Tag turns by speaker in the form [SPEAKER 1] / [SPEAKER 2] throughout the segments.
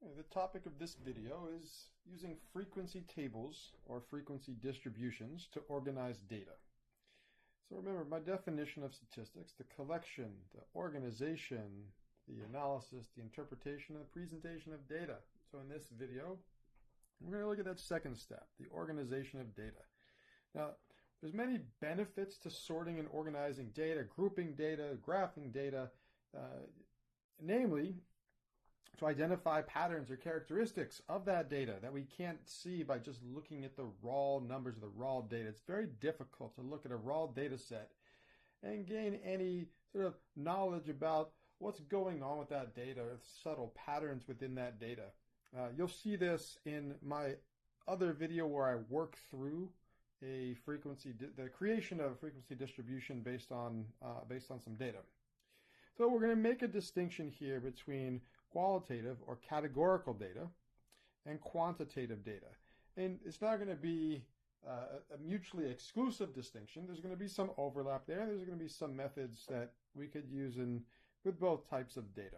[SPEAKER 1] The topic of this video is using frequency tables or frequency distributions to organize data. So remember, my definition of statistics: the collection, the organization, the analysis, the interpretation, and the presentation of data. So in this video, we're going to look at that second step, the organization of data. Now, there's many benefits to sorting and organizing data, grouping data, graphing data, namely, to identify patterns or characteristics of that data that we can't see by just looking at the raw numbers of the raw data. It's very difficult to look at a raw data set and gain any sort of knowledge about what's going on with that data, or subtle patterns within that data. You'll see this in my other video where I work through the creation of a frequency distribution based on some data. So we're going to make a distinction here between qualitative or categorical data and quantitative data. And it's not going to be a mutually exclusive distinction. There's going to be some overlap there. There's going to be some methods that we could use with both types of data.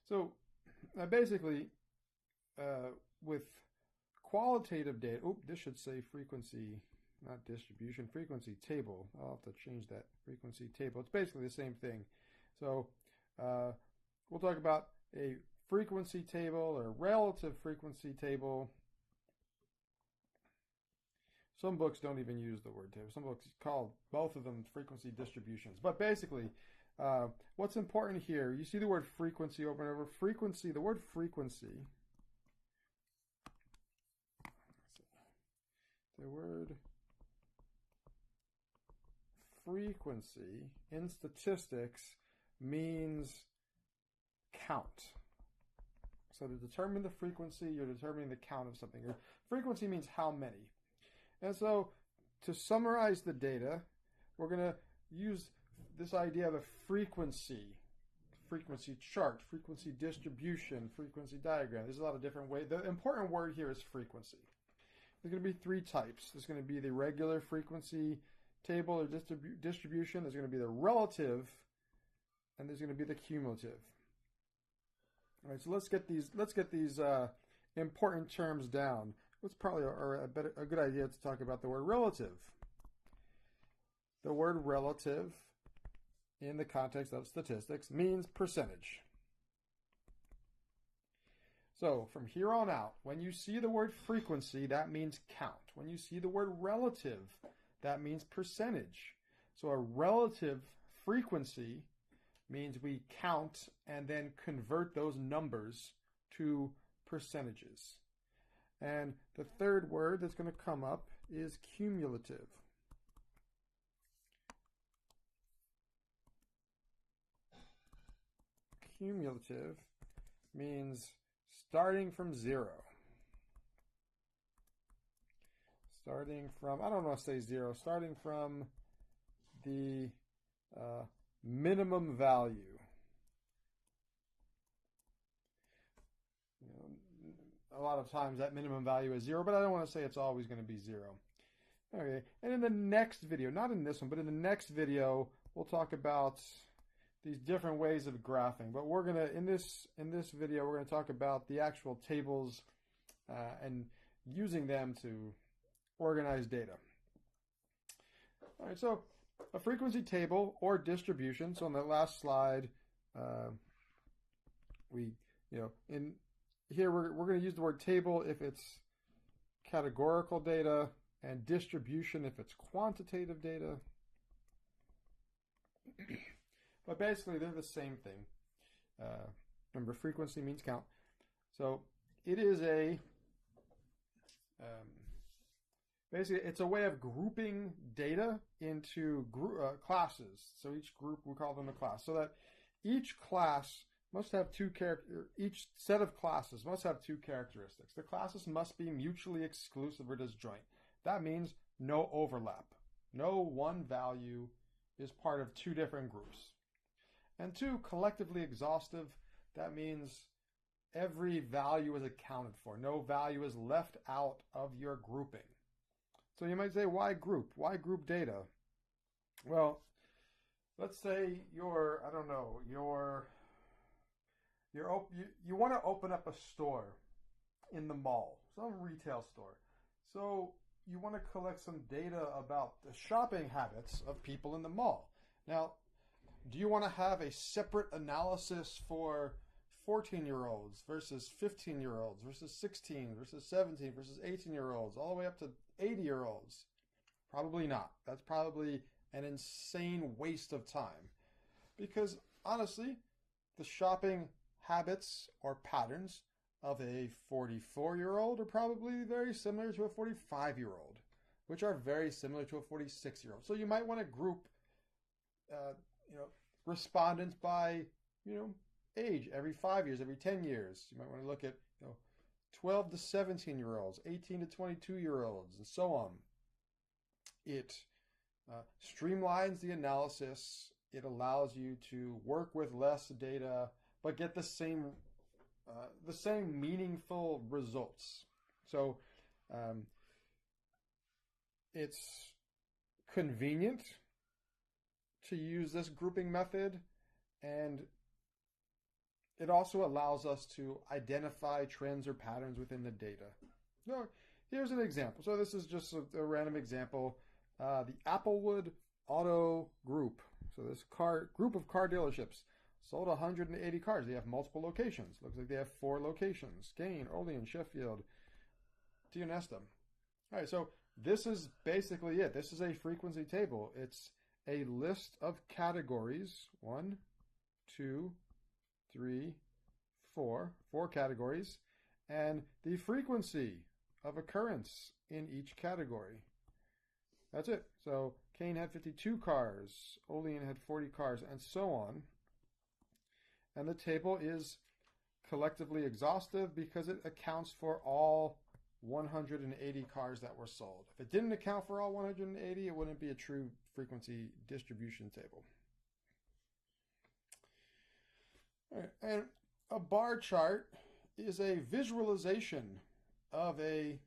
[SPEAKER 1] So basically, with qualitative data, this should say frequency, not distribution, frequency table. I'll have to change that, frequency table. It's basically the same thing. So we'll talk about a frequency table or relative frequency table. Some books don't even use the word table. Some books call both of them frequency distributions. But basically, what's important here, you see the word frequency over and over. Frequency, the word frequency, the word frequency in statistics means count. So to determine the frequency, you're determining the count of something. Frequency means how many. And so to summarize the data, we're going to use this idea of a frequency chart, frequency distribution, frequency diagram. There's a lot of different ways. The important word here is frequency. There's going to be three types. There's going to be the regular frequency table or distribution. There's going to be the relative, and there's going to be the cumulative. All right, so let's get these important terms down. It's probably a good idea to talk about the word relative. The word relative in the context of statistics means percentage. So from here on out, when you see the word frequency, that means count. When you see the word relative, that means percentage. So a relative frequency means we count and then convert those numbers to percentages. And the third word that's going to come up is cumulative. Cumulative means starting from zero. Starting from, I don't want to say zero, starting from the minimum value. A lot of times that minimum value is zero, but I don't want to say it's always going to be zero. Okay, and in the next video, not in this one, but in the next video, we'll talk about these different ways of graphing. But we're gonna in this video, we're going to talk about the actual tables and using them to organize data. All right, so a frequency table or distribution. So on the last slide, in here we're going to use the word table if it's categorical data and distribution if it's quantitative data. But basically they're the same thing. Remember, frequency means count. So it is basically it's a way of grouping data into classes. So each group, we call them a class. So that each class must have each set of classes must have two characteristics. The classes must be mutually exclusive or disjoint. That means no overlap. No one value is part of two different groups. And two, collectively exhaustive. That means every value is accounted for. No value is left out of your grouping. So you might say, why group? Why group data? Well, let's say your you want to open up a store in the mall, some retail store. So you want to collect some data about the shopping habits of people in the mall. Now, do you want to have a separate analysis for 14-year-olds versus 15-year-olds versus 16 versus 17 versus 18-year-olds all the way up to 80-year-olds? Probably not. That's probably an insane waste of time. Because honestly, the shopping habits or patterns of a 44-year-old are probably very similar to a 45-year-old, which are very similar to a 46-year-old. So you might want to group, respondents by, age every 5 years, every 10 years. You might want to look at, 12 to 17-year-olds, 18 to 22-year-olds, and so on. It streamlines the analysis. It allows you to work with less data, but get the same meaningful results. So it's convenient to use this grouping method, and it also allows us to identify trends or patterns within the data. So here's an example. So this is just a random example. The Applewood Auto Group. So this group of car dealerships sold 180 cars. They have multiple locations. Looks like they have 4 locations: Kane, Olean, Sheffield, Tionesta. All right, so this is basically it. This is a frequency table. It's a list of categories. 1, 2, 3, 4 categories, and the frequency of occurrence in each category. That's it. So Kane had 52 cars, Olean had 40 cars, and so on. And the table is collectively exhaustive because it accounts for all 180 cars that were sold. If it didn't account for all 180, it wouldn't be a true frequency distribution table. All right. And a bar chart is a visualization of a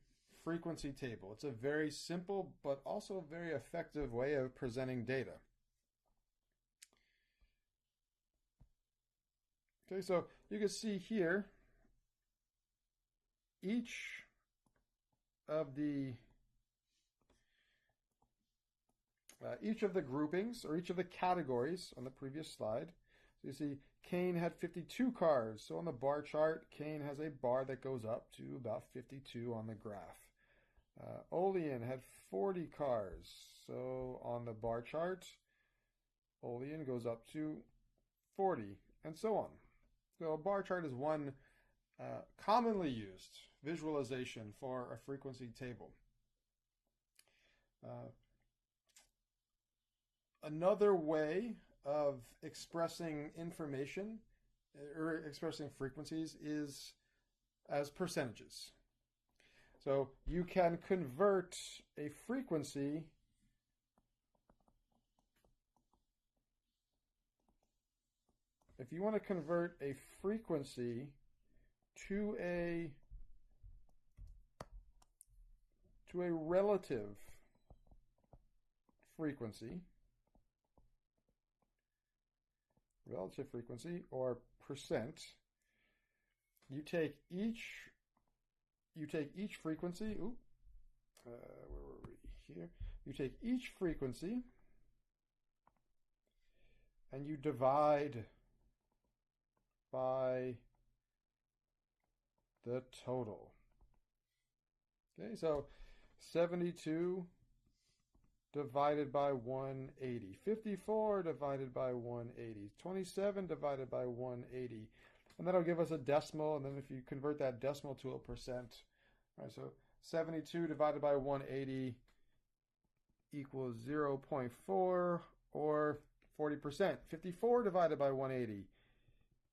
[SPEAKER 1] frequency table. It's a very simple but also very effective way of presenting data. Okay, so you can see here each of the groupings or each of the categories on the previous slide. So you see Kane had 52 cars. So on the bar chart, Kane has a bar that goes up to about 52 on the graph. Olean had 40 cars. So on the bar chart, Olean goes up to 40, and so on. So a bar chart is one commonly used visualization for a frequency table. Another way of expressing information or expressing frequencies is as percentages. So you can convert a frequency if you want to convert a frequency to a relative frequency, or percent, you take each frequency. Where were we here? You take each frequency and you divide by the total. Okay, so 72 divided by 180, 54 divided by 180, 27 divided by 180, and that'll give us a decimal, and then if you convert that decimal to a percent, all right, so 72 divided by 180 equals 0.4, or 40%. 54 divided by 180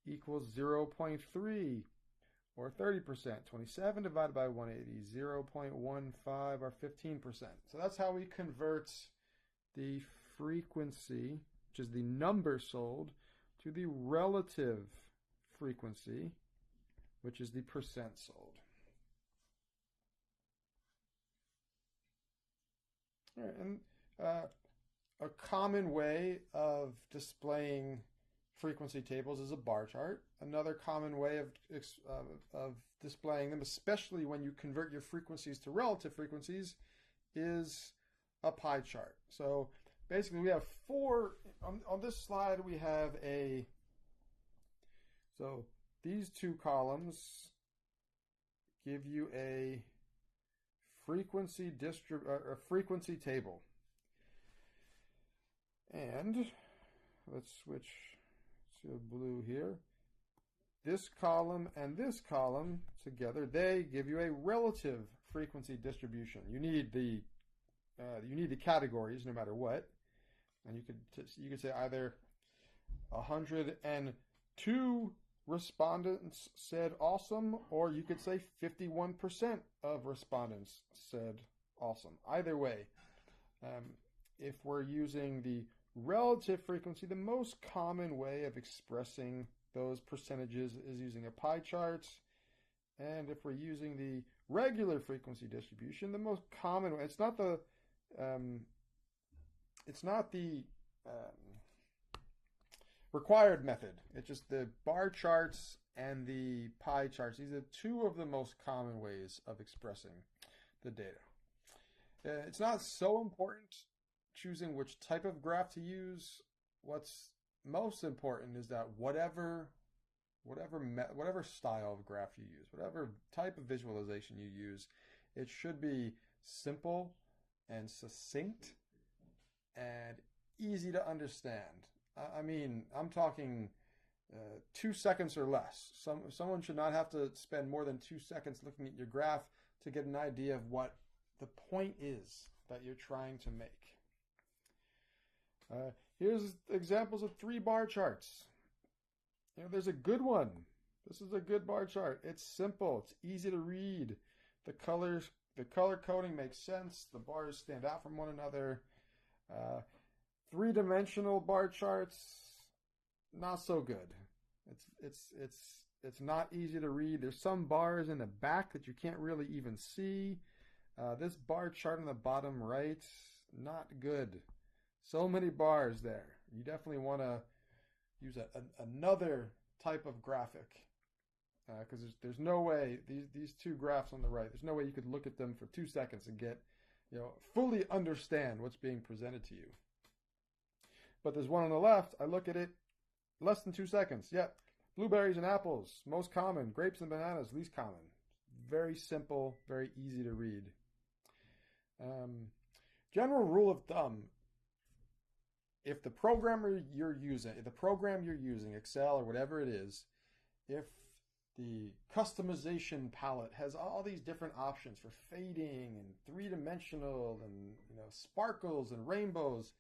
[SPEAKER 1] equals 0.3, or 30%. 27 divided by 180, 0.15, or 15%. So that's how we convert the frequency, which is the number sold, to the relative frequency, which is the percent sold. All right, and a common way of displaying frequency tables is a bar chart. Another common way of displaying them, especially when you convert your frequencies to relative frequencies, is a pie chart. So basically we have four, on this slide we have so these two columns give you a frequency table. And let's switch to blue here. This column and this column together, they give you a relative frequency distribution. You need the categories no matter what, and you could say either 102 respondents said awesome, or you could say 51% of respondents said awesome. Either way, if we're using the relative frequency, the most common way of expressing those percentages is using a pie chart. And if we're using the regular frequency distribution, the most common way, it's not the required method. It's just the bar charts and the pie charts. These are two of the most common ways of expressing the data. It's not so important choosing which type of graph to use. What's most important is that whatever style of graph you use, whatever type of visualization you use, it should be simple and succinct and easy to understand. I mean, I'm talking 2 seconds or less. Someone should not have to spend more than 2 seconds looking at your graph to get an idea of what the point is that you're trying to make. Here's examples of 3 bar charts. There's a good one. This is a good bar chart. It's simple. It's easy to read. The color coding makes sense. The bars stand out from one another. 3-dimensional bar charts, not so good. It's not easy to read. There's some bars in the back that you can't really even see. This bar chart on the bottom right, not good. So many bars there. You definitely want to use another type of graphic, because there's no way these 2 graphs on the right, there's no way you could look at them for 2 seconds and get, fully understand what's being presented to you. But there's one on the left. I look at it, less than 2 seconds. Yep. Blueberries and apples, most common. Grapes and bananas, least common. Very simple, very easy to read. General rule of thumb: if the program you're using, Excel or whatever it is, if the customization palette has all these different options for fading and 3-dimensional and sparkles and rainbows,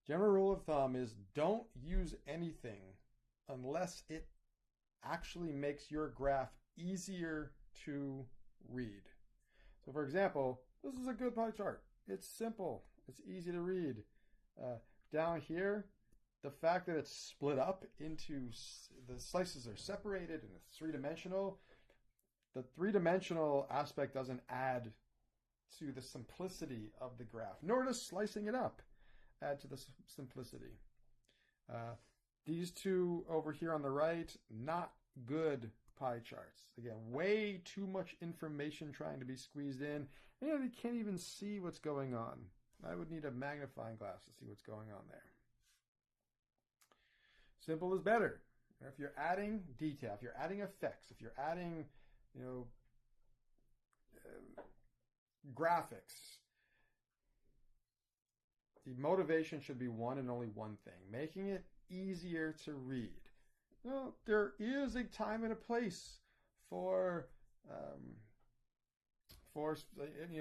[SPEAKER 1] general rule of thumb is don't use anything unless it actually makes your graph easier to read. So for example, this is a good pie chart. It's simple. It's easy to read. Down here, the fact that it's split up into, the slices are separated and it's 3-dimensional, the 3-dimensional aspect doesn't add to the simplicity of the graph, nor does slicing it up add to the simplicity. These 2 over here on the right, not good pie charts. Again, way too much information trying to be squeezed in. And you can't even see what's going on. I would need a magnifying glass to see what's going on there. Simple is better. If you're adding detail, if you're adding effects, if you're adding, graphics, the motivation should be one and only one thing: making it easier to read. There is a time and a place for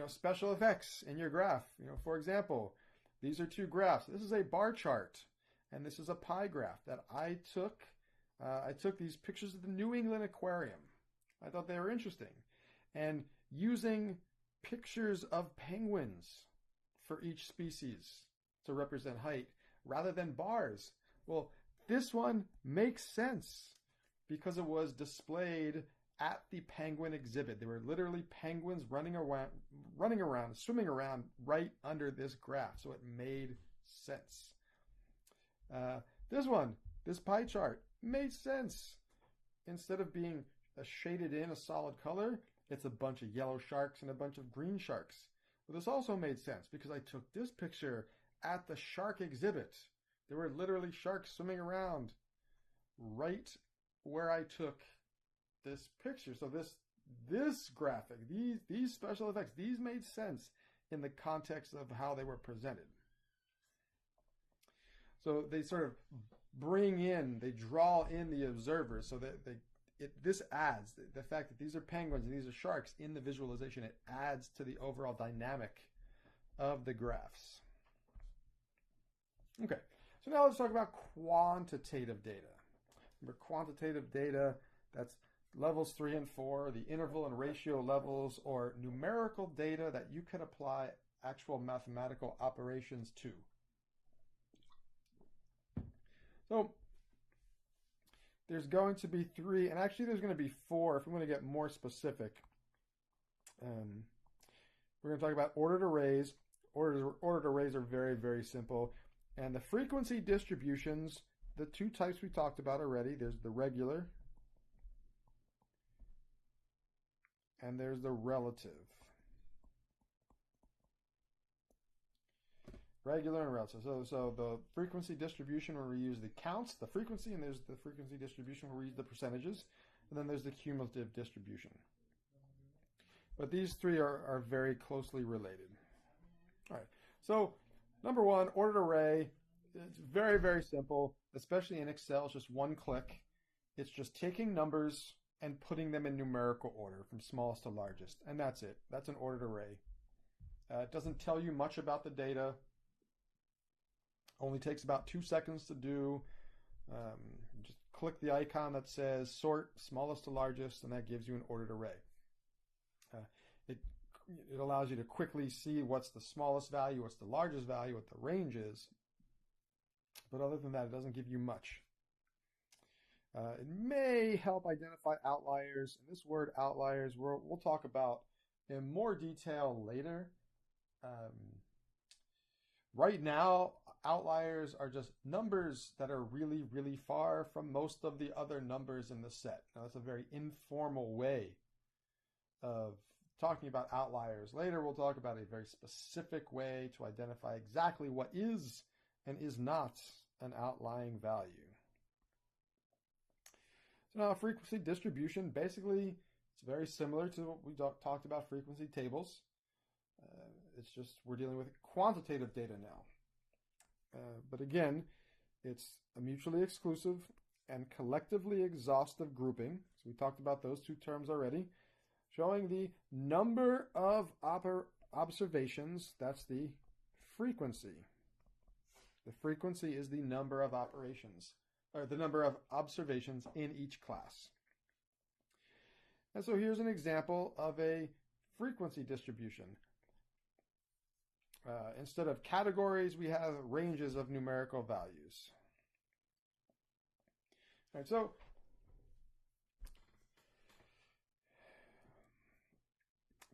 [SPEAKER 1] special effects in your graph. For example, these are 2 graphs. This is a bar chart, and this is a pie graph that I took. I took these pictures of the New England Aquarium. I thought they were interesting, and using pictures of penguins for each species to represent height rather than bars. Well, this one makes sense because it was displayed at the penguin exhibit. There were literally penguins running around, swimming around right under this graph, so it made sense. This one, this pie chart, made sense. Instead of being shaded in a solid color, it's a bunch of yellow sharks and a bunch of green sharks. But this also made sense because I took this picture at the shark exhibit. There were literally sharks swimming around right where I took this picture. So this graphic, these special effects, these made sense in the context of how they were presented. So they sort of they draw in the observers so that this adds, the fact that these are penguins and these are sharks in the visualization, it adds to the overall dynamic of the graphs. Okay, so now let's talk about quantitative data. Remember, quantitative data, that's levels 3 and 4, the interval and ratio levels, or numerical data that you can apply actual mathematical operations to. So there's going to be 3, and actually there's going to be 4 if we want to get more specific. We're going to talk about ordered arrays. Ordered arrays are very, very simple. And the frequency distributions, the 2 types we talked about already, there's the regular and there's the relative. Regular and relative. So the frequency distribution where we use the counts, the frequency, and there's the frequency distribution where we use the percentages, and then there's the cumulative distribution. But these 3 are very closely related. All right. So number 1, ordered array. It's very, very simple, especially in Excel. It's just one click. It's just taking numbers and putting them in numerical order from smallest to largest, and that's it. That's an ordered array. It doesn't tell you much about the data. Only takes about 2 seconds to do. Just click the icon that says sort smallest to largest, and that gives you an ordered array. It allows you to quickly see what's the smallest value, what's the largest value, what the range is. But other than that, it doesn't give you much. It may help identify outliers. And this word outliers, we'll talk about in more detail later. Right now, outliers are just numbers that are really, really far from most of the other numbers in the set. Now, that's a very informal way of talking about outliers. Later, we'll talk about a very specific way to identify exactly what is and is not an outlying value. So now, frequency distribution, basically, it's very similar to what we talked about frequency tables. It's just we're dealing with quantitative data now. But again, it's a mutually exclusive and collectively exhaustive grouping. So we talked about those 2 terms already. Showing the number of observations, that's the frequency. The frequency is the number of operations, or the number of observations in each class. And so here's an example of a frequency distribution. Instead of categories, we have ranges of numerical values. All right, so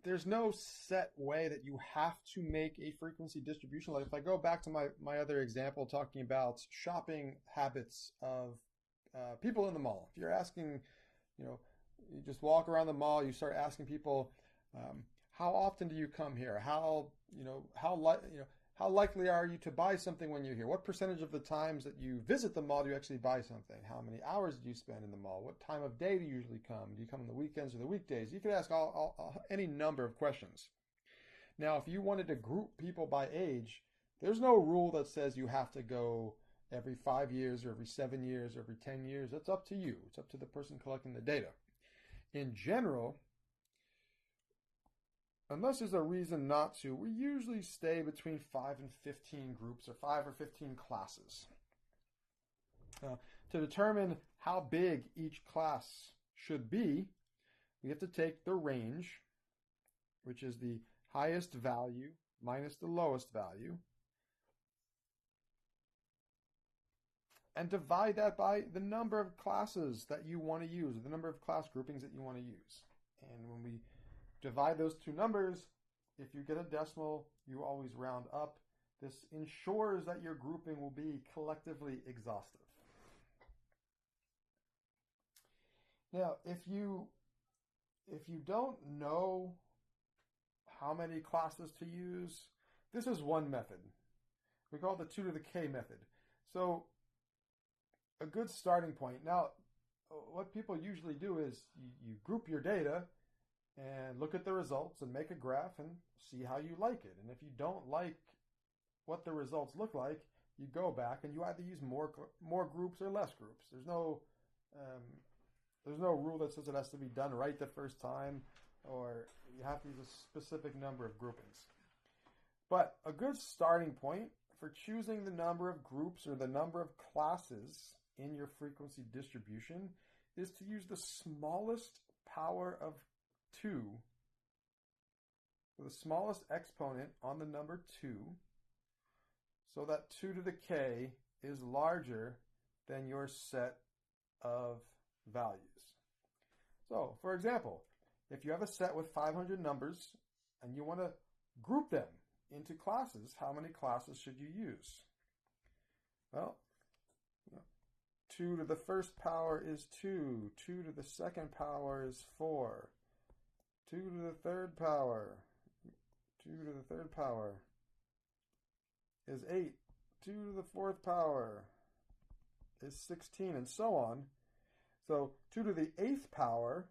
[SPEAKER 1] there's no set way that you have to make a frequency distribution. Like if I go back to my other example talking about shopping habits of people in the mall. If you're asking, you just walk around the mall, you start asking people, how often do you come here? How likely are you to buy something when you're here? What percentage of the times that you visit the mall do you actually buy something? How many hours do you spend in the mall? What time of day do you usually come? Do you come on the weekends or the weekdays? You could ask any number of questions. Now, if you wanted to group people by age, there's no rule that says you have to go every 5 years or every 7 years or every 10 years. That's up to you. It's up to the person collecting the data. In general, unless there's a reason not to, we usually stay between 5 and 15 groups or 5 or 15 classes. To determine how big each class should be, we have to take the range, which is the highest value minus the lowest value, and divide that by the number of classes that you want to use, or the number of class groupings that you want to use. And when we divide those 2 numbers, if you get a decimal, you always round up. This ensures that your grouping will be collectively exhaustive. Now, if you don't know how many classes to use, this is one method. We call it the 2 to the k method. So a good starting point. Now, what people usually do is you group your data and look at the results and make a graph and see how you like it. And if you don't like what the results look like, you go back and you either use more groups or less groups. There's no rule that says it has to be done right the first time, or you have to use a specific number of groupings. But a good starting point for choosing the number of groups or the number of classes in your frequency distribution is to use the smallest power of 2, so the smallest exponent on the number 2, so that 2 to the k is larger than your set of values. So, for example, if you have a set with 500 numbers and you want to group them into classes, how many classes should you use? Well, 2 to the first power is 2. 2 to the second power is 4. 2 to the third power. 2 to the third power is 8. 2 to the fourth power is 16, and so on. So 2 to the 8th power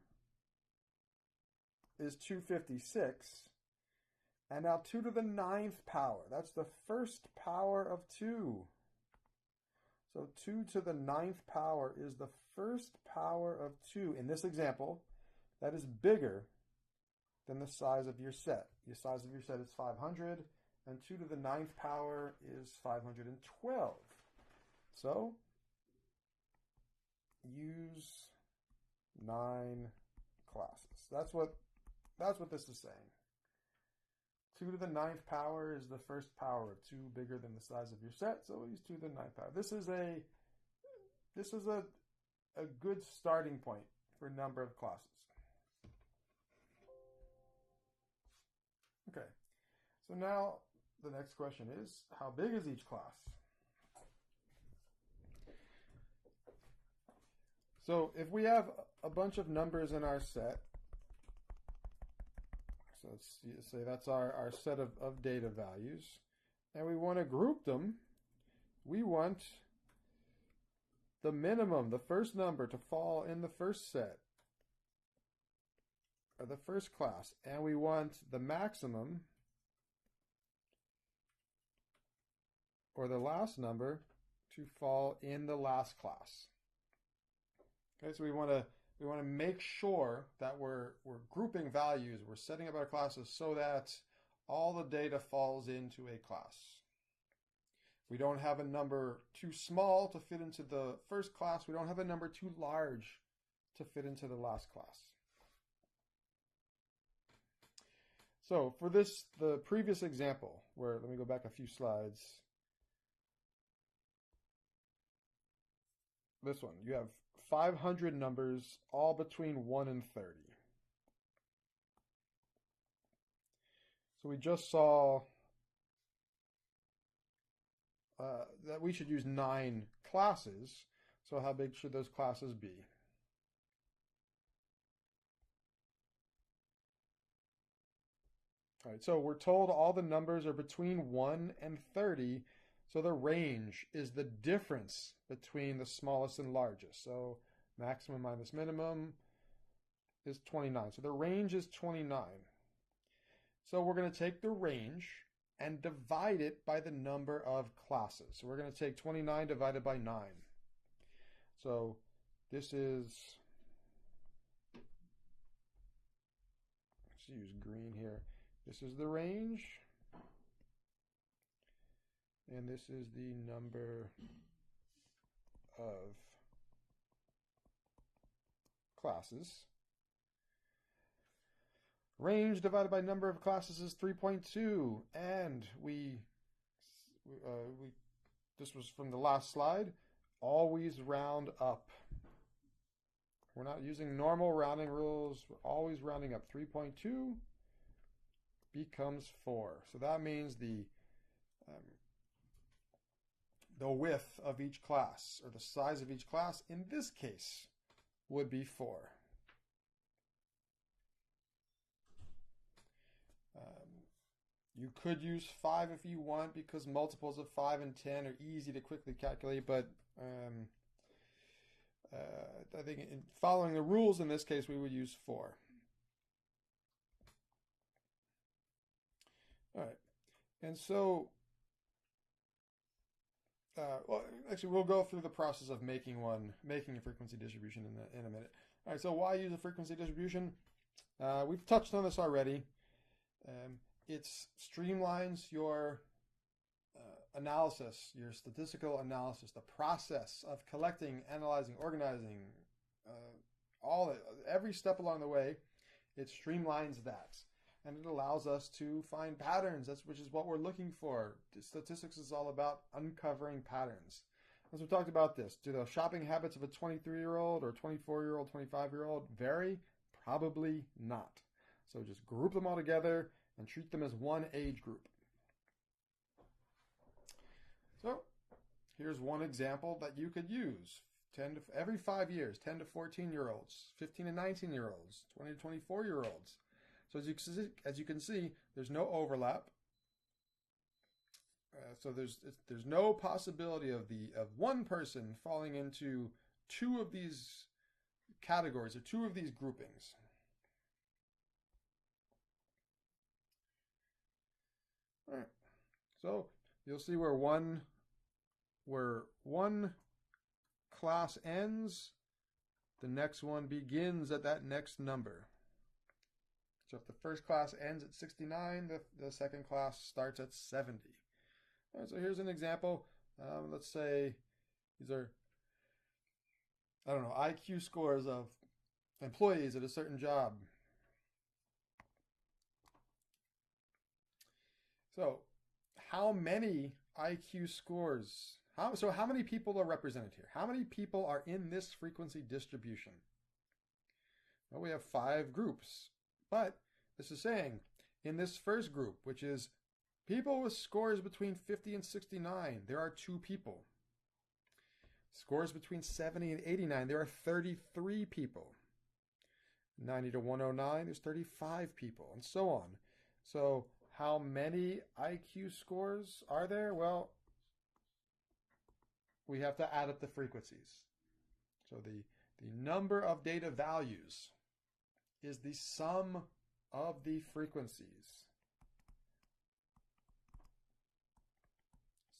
[SPEAKER 1] is 256. And now 2 to the 9th power. That's the first power of 2. So 2 to the 9th power is the first power of 2. In this example, that is bigger than the size of your set. The size of your set is 500, and 2 to the 9th power is 512. So use 9 classes. That's what this is saying. 2 to the 9th power is the first power of 2, bigger than the size of your set, so we'll use 2 to the 9th power. This is a good starting point for number of classes. Okay, so now the next question is, how big is each class? So if we have a bunch of numbers in our set, so let's say that's our set of data values, and we want to group them, we want the minimum, the first number, to fall in the first set, or the first class, and we want the maximum, or the last number, to fall in the last class. Okay, so we want to make sure that we're grouping values, we're setting up our classes so that all the data falls into a class. We don't have a number too small to fit into the first class. We don't have a number too large to fit into the last class. So for this, the previous example, where, let me go back a few slides. This one, you have 500 numbers, all between 1 and 30. So we just saw that we should use 9 classes. So how big should those classes be? All right, so we're told all the numbers are between 1 and 30. So the range is the difference between the smallest and largest. So maximum minus minimum is 29. So the range is 29. So we're going to take the range and divide it by the number of classes. So we're going to take 29 divided by 9. So this is, let's use green here. This is the range. And this is the number of classes. Range divided by number of classes is 3.2, and this was from the last slide, always round up. We're not using normal rounding rules. We're always rounding up. 3.2 becomes 4. So that means the width of each class, or the size of each class, in this case, would be 4. You could use 5 if you want, because multiples of 5 and 10 are easy to quickly calculate, but I think in following the rules in this case, we would use 4. All right, and so, well, actually, we'll go through the process of making a frequency distribution in a minute. All right, so why use a frequency distribution? We've touched on this already. It streamlines your analysis, your statistical analysis, the process of collecting, analyzing, organizing, every step along the way. It streamlines that, and it allows us to find patterns, which is what we're looking for. Statistics is all about uncovering patterns. As we talked about this, do the shopping habits of a 23-year-old or 24-year-old, 25-year-old vary? Probably not. So just group them all together and treat them as one age group. So here's one example that you could use. Every 5 years, 10 to 14-year-olds, 15 to 19-year-olds, 20 to 24-year-olds. So as you can see, there's no overlap. So there's no possibility of one person falling into 2 of these categories or 2 of these groupings. All right. So you'll see where one class ends, the next one begins at that next number. So if the first class ends at 69, the second class starts at 70. All right, so here's an example. Let's say these are, I don't know, IQ scores of employees at a certain job. So how many IQ scores? How many people are represented here? How many people are in this frequency distribution? Well, we have 5 groups, but this is saying in this first group, which is people with scores between 50 and 69, there are 2 people. Scores between 70 and 89, there are 33 people. 90 to 109, there's 35 people, and so on. So how many IQ scores are there? Well, we have to add up the frequencies. So the number of data values is the sum of the frequencies.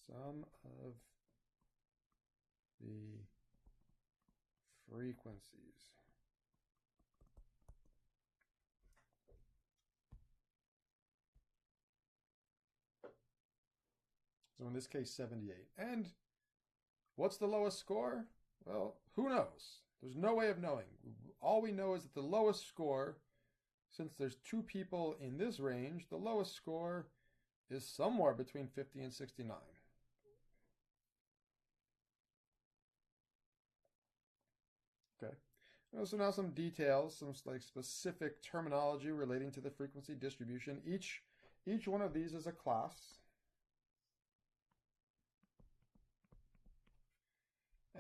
[SPEAKER 1] Sum of the frequencies. So in this case, 78. And what's the lowest score? Well, who knows? There's no way of knowing. All we know is that the lowest score, since there's 2 people in this range, the lowest score is somewhere between 50 and 69. Okay. So now some details, some like specific terminology relating to the frequency distribution. Each one of these is a class.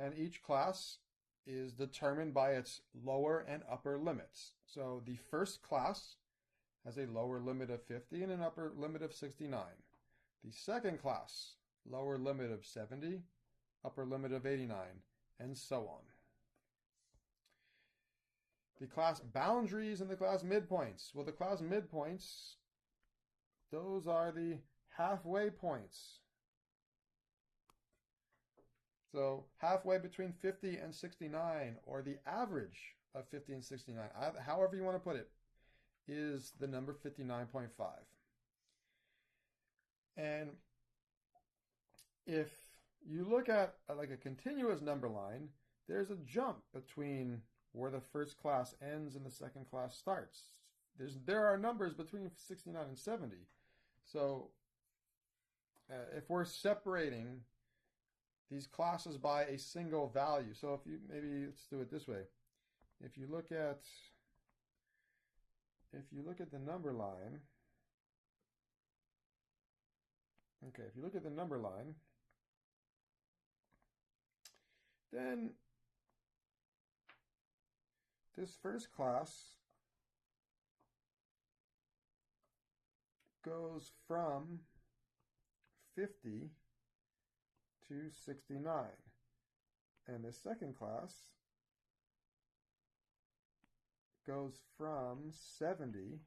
[SPEAKER 1] And each class is determined by its lower and upper limits. So the first class has a lower limit of 50 and an upper limit of 69. The second class, lower limit of 70, upper limit of 89, and so on. The class boundaries and the class midpoints. Well, the class midpoints, those are the halfway points. So halfway between 50 and 69, or the average of 50 and 69, however you want to put it, is the number 59.5. And if you look at like a continuous number line, there's a jump between where the first class ends and the second class starts. There are numbers between 69 and 70. So if we're separating these classes by a single value, so if you, maybe let's do it this way. If you look at the number line, okay, if you look at the number line, then this first class goes from 50 to 69. And the second class goes from 70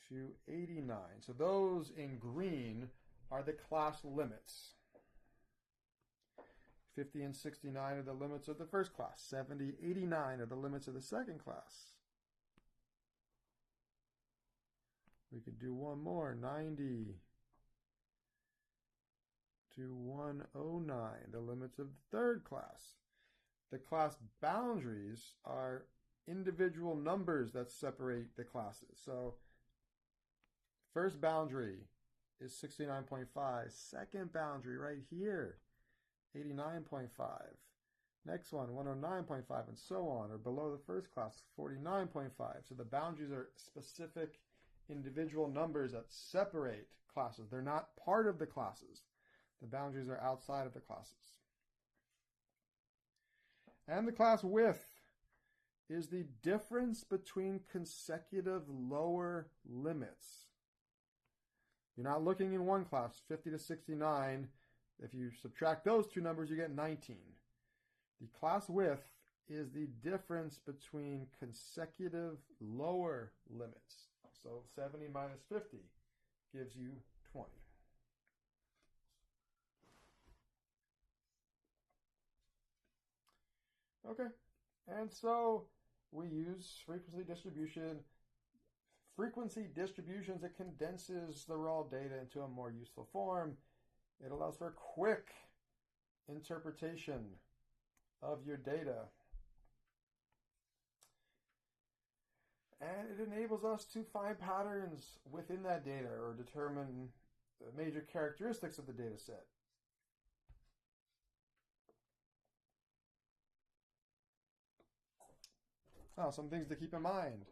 [SPEAKER 1] to 89. So those in green are the class limits. 50 and 69 are the limits of the first class. 70, 89 are the limits of the second class. We could do one more, 90 to 109, the limits of the third class. The class boundaries are individual numbers that separate the classes. So first boundary is 69.5. Second boundary right here, 89.5. Next one, 109.5, and so on. Or below the first class, 49.5. So the boundaries are specific individual numbers that separate classes. They're not part of the classes. The boundaries are outside of the classes. And the class width is the difference between consecutive lower limits. You're not looking in one class, 50 to 69. If you subtract those two numbers, you get 19. The class width is the difference between consecutive lower limits. So 70 minus 50 gives you 20. Okay, and so we use frequency distribution. Frequency distributions, it condenses the raw data into a more useful form. It allows for quick interpretation of your data. And it enables us to find patterns within that data or determine the major characteristics of the data set. Now, some things to keep in mind.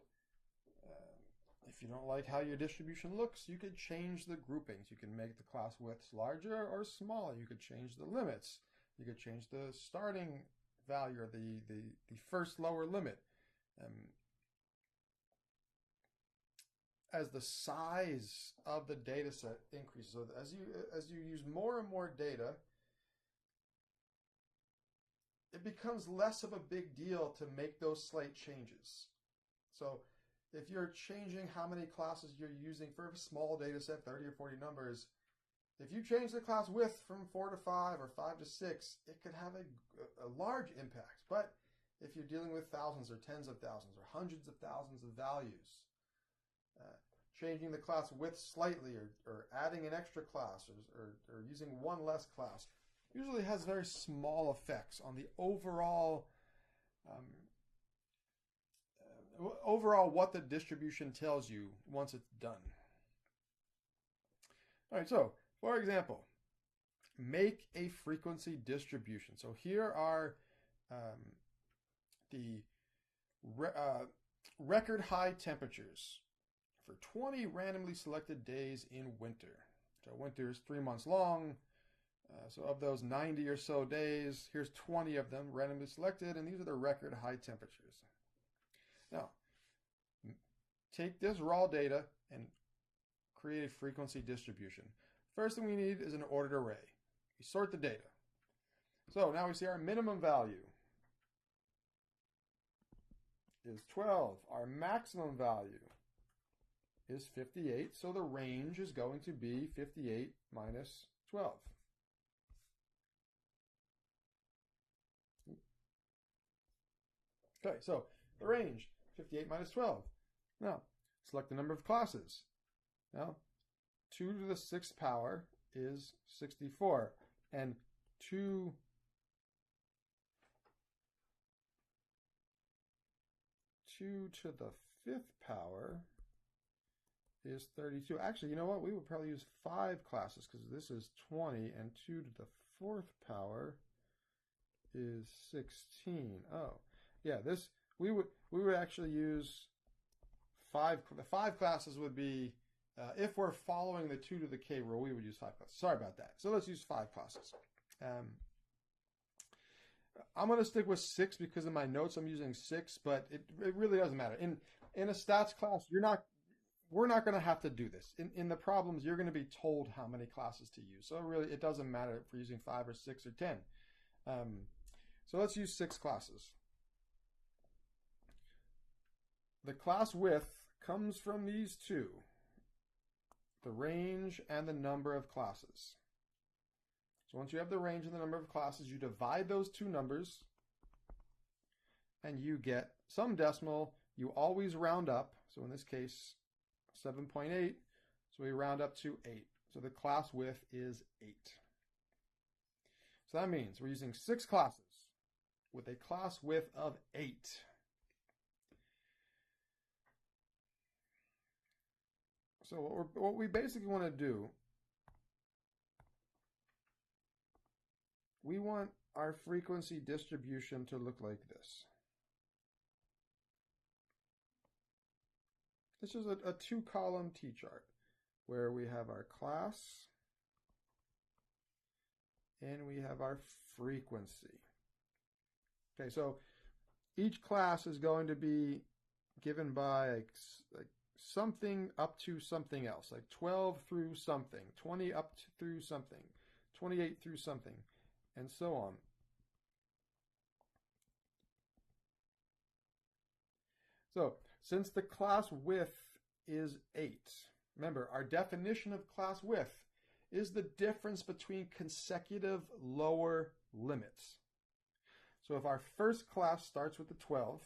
[SPEAKER 1] If you don't like how your distribution looks, you could change the groupings. You can make the class widths larger or smaller. You could change the limits. You could change the starting value or the first lower limit. As the size of the data set increases, so as you use more and more data, it becomes less of a big deal to make those slight changes. So if you're changing how many classes you're using for a small data set, 30 or 40 numbers, if you change the class width from 4 to 5 or 5 to 6, it could have a large impact. But if you're dealing with thousands or tens of thousands or hundreds of thousands of values, changing the class width slightly or adding an extra class or using one less class usually has very small effects on the overall what the distribution tells you once it's done. All right, so for example, make a frequency distribution. So here are the record high temperatures for 20 randomly selected days in winter. So winter is 3 months long. So of those 90 or so days, here's 20 of them randomly selected, and these are the record high temperatures. Now, take this raw data and create a frequency distribution. First thing we need is an ordered array. We sort the data. So now we see our minimum value is 12. Our maximum value is 58. So the range is going to be 58 minus 12. Okay, so the range, 58 minus 12. Now, select the number of classes. Now, 2 to the 6th power is 64. And 2 to the 5th power is 32. Actually, you know what? We would probably use 5 classes because this is 20, and 2 to the 4th power is 16. Oh, yeah. This we would actually use 5. The 5 classes would be if we're following the 2 to the k rule, we would use 5 classes. Sorry about that. So let's use 5 classes. I'm going to stick with 6 because in my notes I'm using 6, but it really doesn't matter. In a stats class, we're not going to have to do this. In the problems, you're going to be told how many classes to use. So really, it doesn't matter if we're using 5 or 6 or 10. So let's use 6 classes. The class width comes from these two, the range and the number of classes. So once you have the range and the number of classes, you divide those two numbers and you get some decimal. You always round up. So in this case, 7.8. So we round up to 8. So the class width is 8. So that means we're using 6 classes with a class width of 8. So what we basically want to do, we want our frequency distribution to look like this. This is a 2-column T-chart where we have our class and we have our frequency. Okay, so each class is going to be given by like something up to something else, like 12 through something, 20 up to through something, 28 through something, and so on. So since the class width is 8, remember our definition of class width is the difference between consecutive lower limits. So if our first class starts with the 12,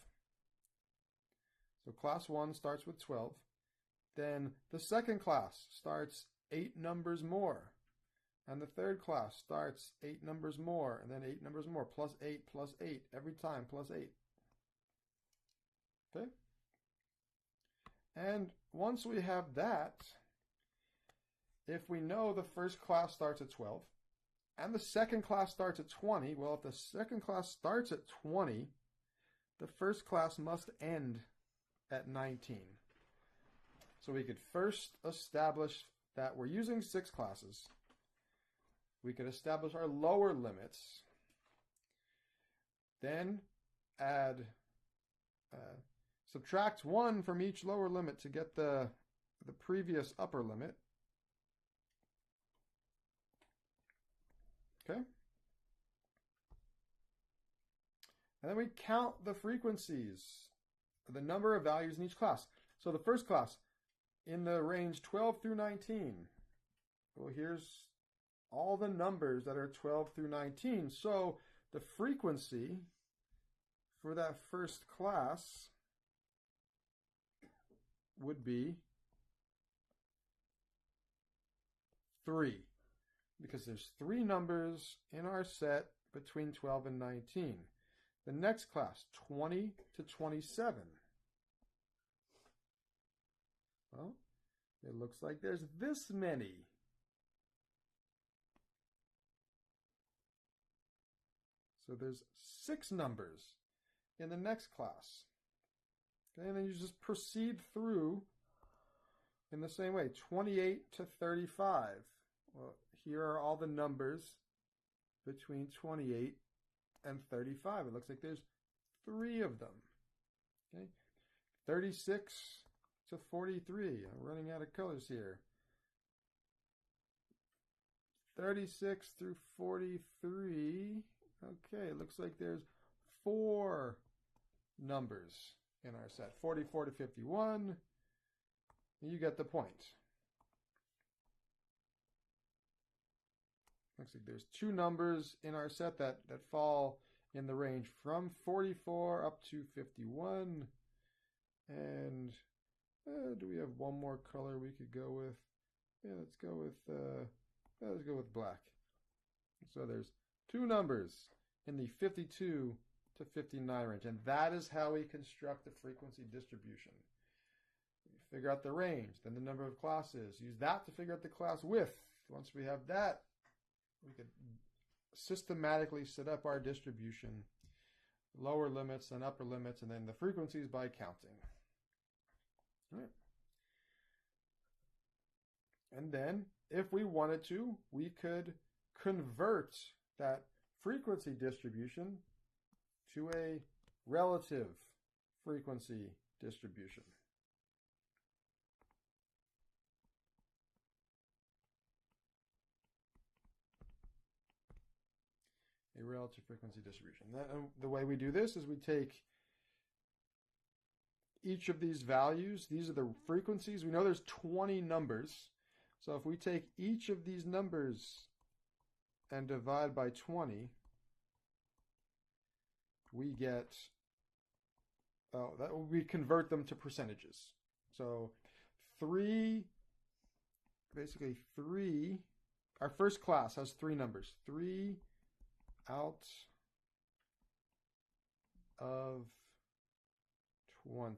[SPEAKER 1] so class 1 starts with 12, then the second class starts 8 numbers more, and the third class starts 8 numbers more, and then 8 numbers more, plus 8, every time plus 8. Okay? And once we have that, if we know the first class starts at 12, and the second class starts at 20, well, if the second class starts at 20, the first class must end at 19. So we could first establish that we're using 6 classes. We could establish our lower limits, then add, subtract 1 from each lower limit to get the previous upper limit. Okay? And then we count the frequencies, the number of values in each class. So the first class, in the range 12 through 19, well, here's all the numbers that are 12 through 19. So the frequency for that first class would be 3, because there's 3 numbers in our set between 12 and 19. The next class, 20 to 27. Well, it looks like there's this many. So there's 6 numbers in the next class. Okay, and then you just proceed through in the same way, 28 to 35. Well, here are all the numbers between 28 and 35. It looks like there's 3 of them. Okay, 36 to 43. I'm running out of colors here. 36 through 43. Okay, it looks like there's 4 numbers in our set. 44 to 51. You get the point. Looks like there's 2 numbers in our set that fall in the range from 44 up to 51. And do we have one more color we could go with? Yeah, let's go with black. So there's 2 numbers in the 52 to 59 range, and that is how we construct the frequency distribution. We figure out the range, then the number of classes. Use that to figure out the class width. Once we have that, we could systematically set up our distribution, lower limits and upper limits, and then the frequencies by counting. All right. And then, if we wanted to, we could convert that frequency distribution to a relative frequency distribution. A relative frequency distribution. The way we do this is we take each of these values. These are the frequencies. We know there's 20 numbers. So if we take each of these numbers and divide by 20, we get, we convert them to percentages. So 3, our first class has 3 numbers. 3 out of 20.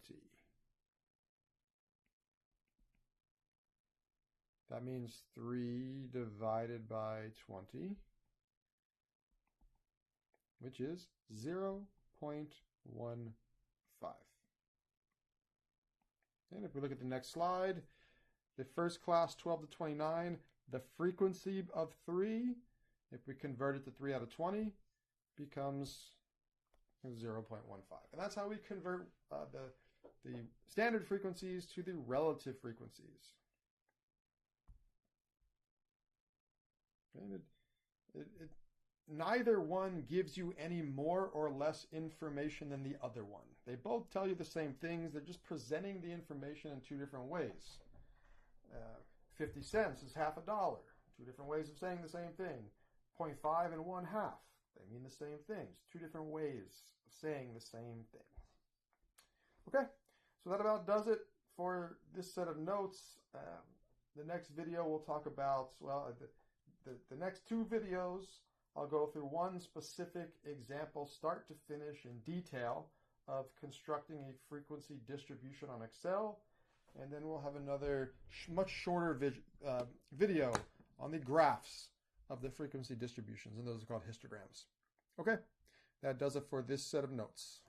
[SPEAKER 1] That means 3 divided by 20, which is 0.15. And if we look at the next slide, the first class, 12 to 29, the frequency of 3, if we convert it to 3 out of 20, becomes 0.15. And that's how we convert the standard frequencies to the relative frequencies. And neither one gives you any more or less information than the other one. They both tell you the same things. They're just presenting the information in 2 different ways. 50 cents is half a dollar. 2 different ways of saying the same thing. 0.5 and 1/2. They mean the same things. 2 different ways of saying the same thing. Okay, so that about does it for this set of notes. The next video we'll talk about, well, the next 2 videos, I'll go through one specific example, start to finish in detail, of constructing a frequency distribution on Excel. And then we'll have another much shorter video on the graphs of the frequency distributions, and those are called histograms. Okay, that does it for this set of notes.